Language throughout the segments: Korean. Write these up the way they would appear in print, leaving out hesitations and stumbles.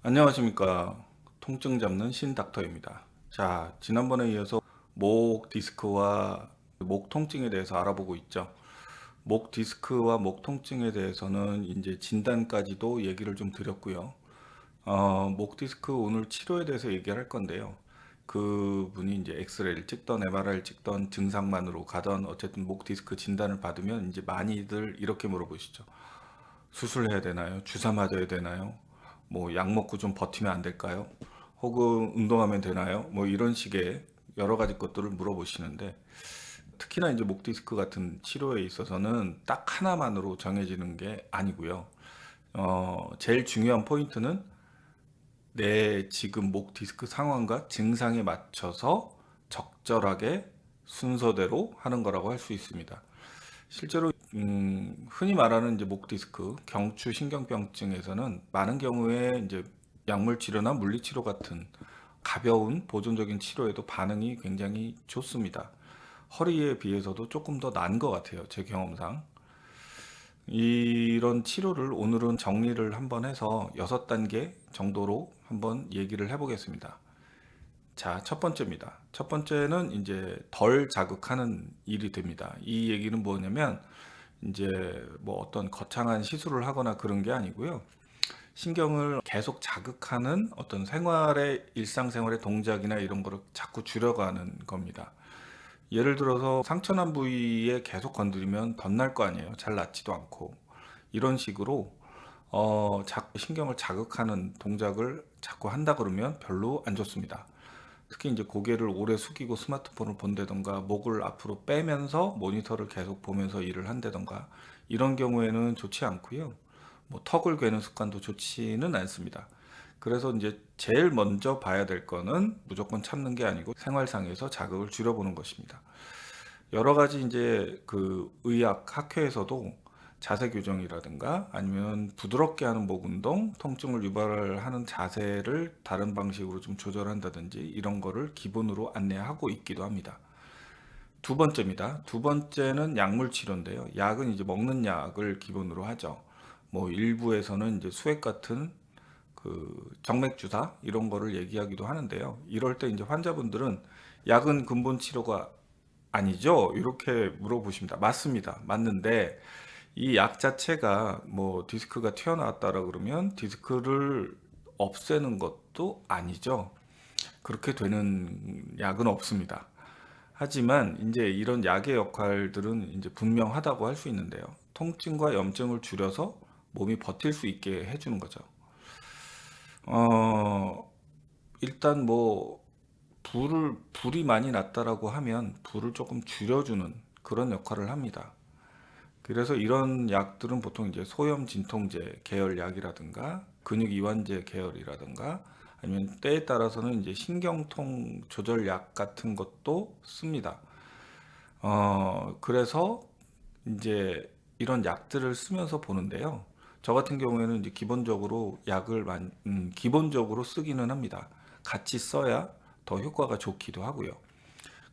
안녕하십니까. 통증 잡는 신닥터입니다. 자, 지난번에 이어서 목 디스크와 목 통증에 대해서 알아보고 있죠. 목 디스크와 목 통증에 대해서는 이제 진단까지도 얘기를 좀 드렸고요. 목 디스크 오늘 치료에 대해서 얘기를 할 건데요. 그분이 이제 엑스레이를 찍던 MRI를 찍던 증상만으로 가던 어쨌든 목 디스크 진단을 받으면 이제 많이들 이렇게 물어보시죠. 수술해야 되나요? 주사 맞아야 되나요? 뭐 약 먹고 좀 버티면 안 될까요? 혹은 운동하면 되나요? 뭐 이런 식의 여러 가지 것들을 물어보시는데 특히나 이제 목 디스크 같은 치료에 있어서는 딱 하나만으로 정해지는 게 아니고요. 제일 중요한 포인트는 내 지금 목 디스크 상황과 증상에 맞춰서 적절하게 순서대로 하는 거라고 할 수 있습니다. 실제로 흔히 말하는 이제 목 디스크, 경추 신경병증에서는 많은 경우에 이제 약물 치료나 물리 치료 같은 가벼운 보존적인 치료에도 반응이 굉장히 좋습니다. 허리에 비해서도 조금 더 나은 것 같아요. 제 경험상. 이런 치료를 오늘은 정리를 한번 해서 6단계 정도로 한번 얘기를 해보겠습니다. 자, 첫 번째입니다. 첫 번째는 이제 덜 자극하는 일이 됩니다. 이 얘기는 뭐냐면 이제 뭐 어떤 거창한 시술을 하거나 그런 게 아니고요. 신경을 계속 자극하는 어떤 생활의 일상생활의 동작이나 이런 거를 자꾸 줄여가는 겁니다. 예를 들어서 상처난 부위에 계속 건드리면 덧날 거 아니에요. 잘 낫지도 않고. 이런 식으로 자꾸 신경을 자극하는 동작을 자꾸 한다 그러면 별로 안 좋습니다. 특히 이제 고개를 오래 숙이고 스마트폰을 본다던가 목을 앞으로 빼면서 모니터를 계속 보면서 일을 한다던가 이런 경우에는 좋지 않고요. 뭐 턱을 괴는 습관도 좋지는 않습니다. 그래서 이제 제일 먼저 봐야 될 거는 무조건 참는 게 아니고 생활상에서 자극을 줄여보는 것입니다. 여러 가지 이제 그 의학 학회에서도 자세 교정이라든가 아니면 부드럽게 하는 목 운동, 통증을 유발하는 자세를 다른 방식으로 좀 조절한다든지 이런 거를 기본으로 안내하고 있기도 합니다. 두 번째입니다. 두 번째는 약물 치료인데요. 약은 이제 먹는 약을 기본으로 하죠. 뭐 일부에서는 이제 수액 같은 그 정맥 주사 이런 거를 얘기하기도 하는데요. 이럴 때 이제 환자분들은 약은 근본 치료가 아니죠? 이렇게 물어보십니다. 맞습니다. 맞는데 이 약 자체가 뭐 디스크가 튀어나왔다라 그러면 디스크를 없애는 것도 아니죠. 그렇게 되는 약은 없습니다. 하지만 이제 이런 약의 역할들은 이제 분명하다고 할 수 있는데요. 통증과 염증을 줄여서 몸이 버틸 수 있게 해주는 거죠. 어, 일단 뭐 불이 많이 났다라고 하면 불을 조금 줄여주는 그런 역할을 합니다. 그래서 이런 약들은 보통 이제 소염 진통제 계열 약이라든가 근육 이완제 계열이라든가 아니면 때에 따라서는 이제 신경통 조절 약 같은 것도 씁니다. 그래서 이제 이런 약들을 쓰면서 보는데요. 저 같은 경우에는 이제 기본적으로 기본적으로 쓰기는 합니다. 같이 써야 더 효과가 좋기도 하고요.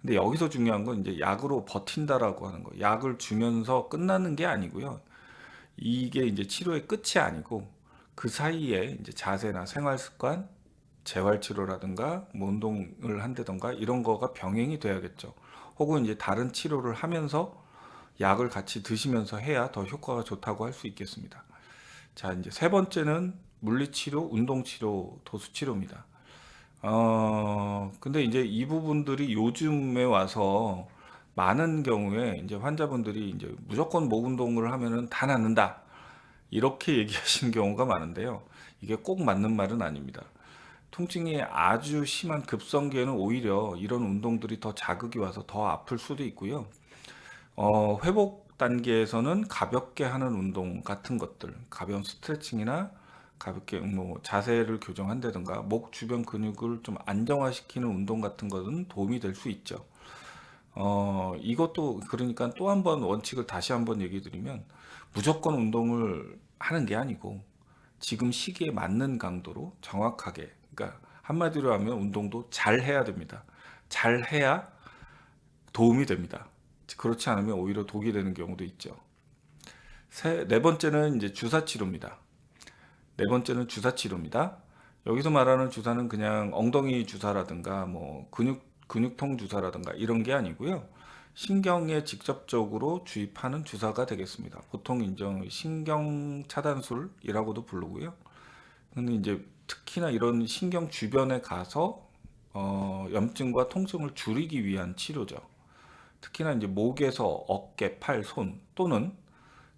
근데 여기서 중요한 건 이제 약으로 버틴다라고 하는 거. 약을 주면서 끝나는 게 아니고요. 이게 이제 치료의 끝이 아니고 그 사이에 이제 자세나 생활 습관, 재활 치료라든가 뭐 운동을 한다던가 이런 거가 병행이 돼야겠죠. 혹은 이제 다른 치료를 하면서 약을 같이 드시면서 해야 더 효과가 좋다고 할 수 있겠습니다. 자, 이제 세 번째는 물리치료, 운동치료, 도수치료입니다. 근데 이제 이 부분들이 요즘에 와서 많은 경우에 이제 환자분들이 이제 무조건 목 운동을 하면은 다 낫는다. 이렇게 얘기하시는 경우가 많은데요. 이게 꼭 맞는 말은 아닙니다. 통증이 아주 심한 급성기에는 오히려 이런 운동들이 더 자극이 와서 더 아플 수도 있고요. 회복 단계에서는 가볍게 하는 운동 같은 것들, 가벼운 스트레칭이나 가볍게 뭐 자세를 교정한다든가 목 주변 근육을 좀 안정화시키는 운동 같은 것은 도움이 될 수 있죠. 이것도 그러니까 또 한 번 원칙을 다시 한번 얘기 드리면 무조건 운동을 하는 게 아니고 지금 시기에 맞는 강도로 정확하게, 그러니까 한마디로 하면 운동도 잘 해야 됩니다. 잘 해야 도움이 됩니다. 그렇지 않으면 오히려 독이 되는 경우도 있죠. 네 번째는 이제 주사 치료입니다. 네 번째는 주사 치료입니다. 여기서 말하는 주사는 그냥 엉덩이 주사라든가 뭐 근육통 주사라든가 이런 게 아니고요. 신경에 직접적으로 주입하는 주사가 되겠습니다. 보통 인정 신경 차단술이라고도 부르고요. 근데 이제 특히나 이런 신경 주변에 가서 염증과 통증을 줄이기 위한 치료죠. 특히나 이제 목에서 어깨, 팔, 손 또는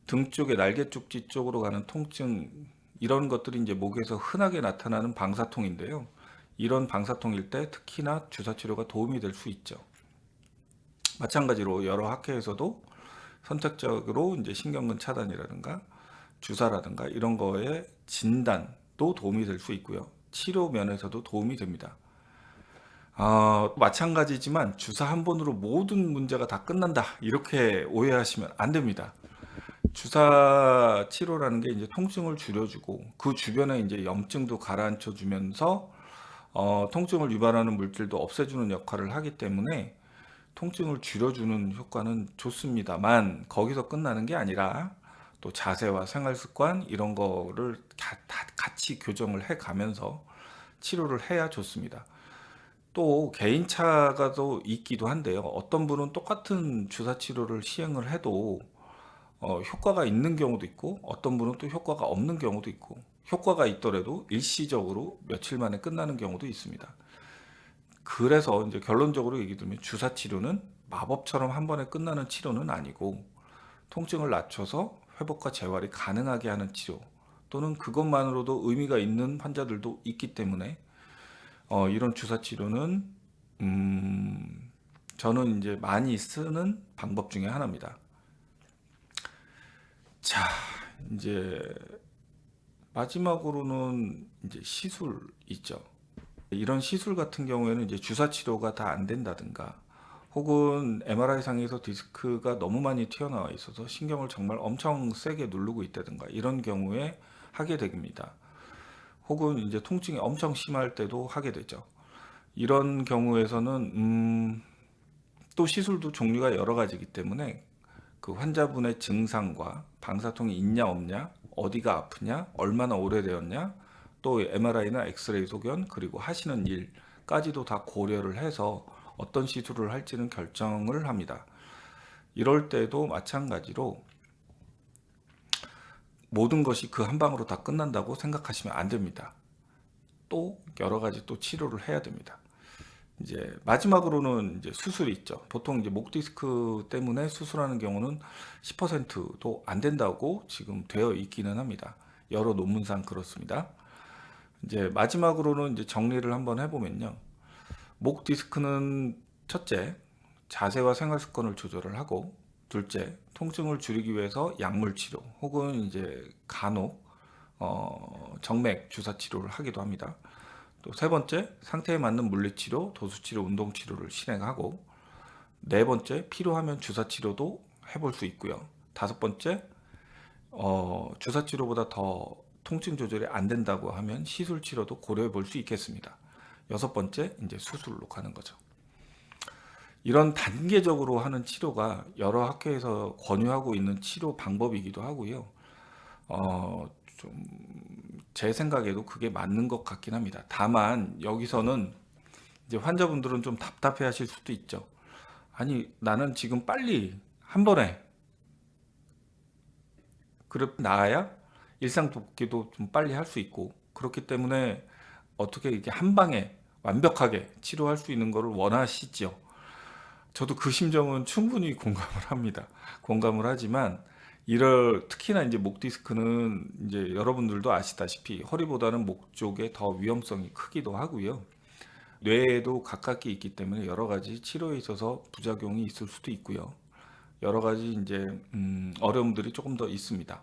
등 쪽에 날개 쪽지 쪽으로 가는 통증, 이런 것들이 이제 목에서 흔하게 나타나는 방사통인데요. 이런 방사통일 때 특히나 주사 치료가 도움이 될 수 있죠. 마찬가지로 여러 학회에서도 선택적으로 이제 신경근 차단이라든가 주사라든가 이런 거에 진단도 도움이 될 수 있고요. 치료 면에서도 도움이 됩니다. 마찬가지지만 주사 한 번으로 모든 문제가 다 끝난다, 이렇게 오해하시면 안 됩니다. 주사 치료라는 게 이제 통증을 줄여주고 그 주변에 이제 염증도 가라앉혀 주면서 통증을 유발하는 물질도 없애주는 역할을 하기 때문에 통증을 줄여주는 효과는 좋습니다만, 거기서 끝나는 게 아니라 또 자세와 생활 습관 이런 거를 다 같이 교정을 해 가면서 치료를 해야 좋습니다. 또 개인차가 또 있기도 한데요. 어떤 분은 똑같은 주사 치료를 시행을 해도 효과가 있는 경우도 있고, 어떤 분은 또 효과가 없는 경우도 있고, 효과가 있더라도 일시적으로 며칠 만에 끝나는 경우도 있습니다. 그래서 이제 결론적으로 얘기 드리면 주사 치료는 마법처럼 한 번에 끝나는 치료는 아니고, 통증을 낮춰서 회복과 재활이 가능하게 하는 치료, 또는 그것만으로도 의미가 있는 환자들도 있기 때문에 이런 주사 치료는 저는 이제 많이 쓰는 방법 중에 하나입니다. 자, 이제 마지막으로는 이제 시술 있죠. 이런 시술 같은 경우에는 이제 주사 치료가 다 안 된다든가, 혹은 MRI 상에서 디스크가 너무 많이 튀어나와 있어서 신경을 정말 엄청 세게 누르고 있다든가 이런 경우에 하게 됩니다. 혹은 이제 통증이 엄청 심할 때도 하게 되죠. 이런 경우에서는 또 시술도 종류가 여러 가지이기 때문에 그 환자분의 증상과 방사통이 있냐 없냐, 어디가 아프냐, 얼마나 오래되었냐, 또 MRI나 엑스레이 소견, 그리고 하시는 일까지도 다 고려를 해서 어떤 시술을 할지는 결정을 합니다. 이럴 때도 마찬가지로 모든 것이 그 한 방으로 다 끝난다고 생각하시면 안 됩니다. 또 여러 가지 또 치료를 해야 됩니다. 이제 마지막으로는 이제 수술이 있죠. 보통 이제 목 디스크 때문에 수술하는 경우는 10%도 안 된다고 지금 되어 있기는 합니다. 여러 논문상 그렇습니다. 이제 마지막으로는 이제 정리를 한번 해보면요. 목 디스크는 첫째, 자세와 생활 습관을 조절을 하고, 둘째, 통증을 줄이기 위해서 약물 치료 혹은 이제 간혹 정맥 주사 치료를 하기도 합니다. 또 세 번째, 상태에 맞는 물리치료, 도수치료, 운동치료를 실행하고, 네 번째, 필요하면 주사치료도 해볼 수 있고요. 다섯 번째, 주사치료보다 더 통증 조절이 안 된다고 하면 시술치료도 고려해 볼 수 있겠습니다. 여섯 번째, 이제 수술로 가는 거죠. 이런 단계적으로 하는 치료가 여러 학회에서 권유하고 있는 치료 방법이기도 하고요. 좀 제 생각에도 그게 맞는 것 같긴 합니다. 다만 여기서는 이제 환자분들은 좀 답답해 하실 수도 있죠. 아니, 나는 지금 빨리 한 번에 그렇게 나아야 일상 복귀도 좀 빨리 할 수 있고, 그렇기 때문에 어떻게 이렇게 한 방에 완벽하게 치료할 수 있는 거를 원하시죠. 저도 그 심정은 충분히 공감을 합니다. 공감을 하지만 이럴 특히나 이제 목 디스크는 이제 여러분들도 아시다시피 허리보다는 목 쪽에 더 위험성이 크기도 하고요. 뇌에도 가깝게 있기 때문에 여러 가지 치료에 있어서 부작용이 있을 수도 있고요. 여러 가지 이제 어려움들이 조금 더 있습니다.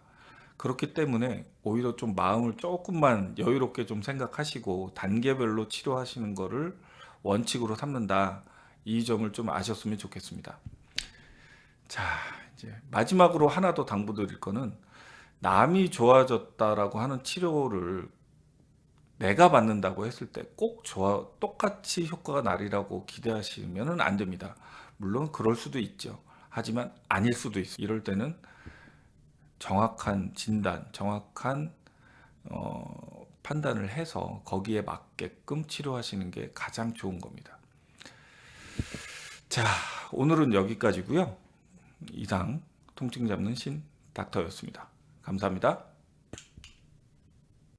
그렇기 때문에 오히려 좀 마음을 조금만 여유롭게 좀 생각하시고 단계별로 치료하시는 거를 원칙으로 삼는다. 이 점을 좀 아셨으면 좋겠습니다. 자, 이제 마지막으로 하나 더 당부드릴 거는, 남이 좋아졌다라고 하는 치료를 내가 받는다고 했을 때 꼭 똑같이 효과가 나리라고 기대하시면 안 됩니다. 물론 그럴 수도 있죠. 하지만 아닐 수도 있어요. 이럴 때는 정확한 진단, 정확한 판단을 해서 거기에 맞게끔 치료하시는 게 가장 좋은 겁니다. 자, 오늘은 여기까지고요. 이상 통증 잡는 신 닥터였습니다. 감사합니다.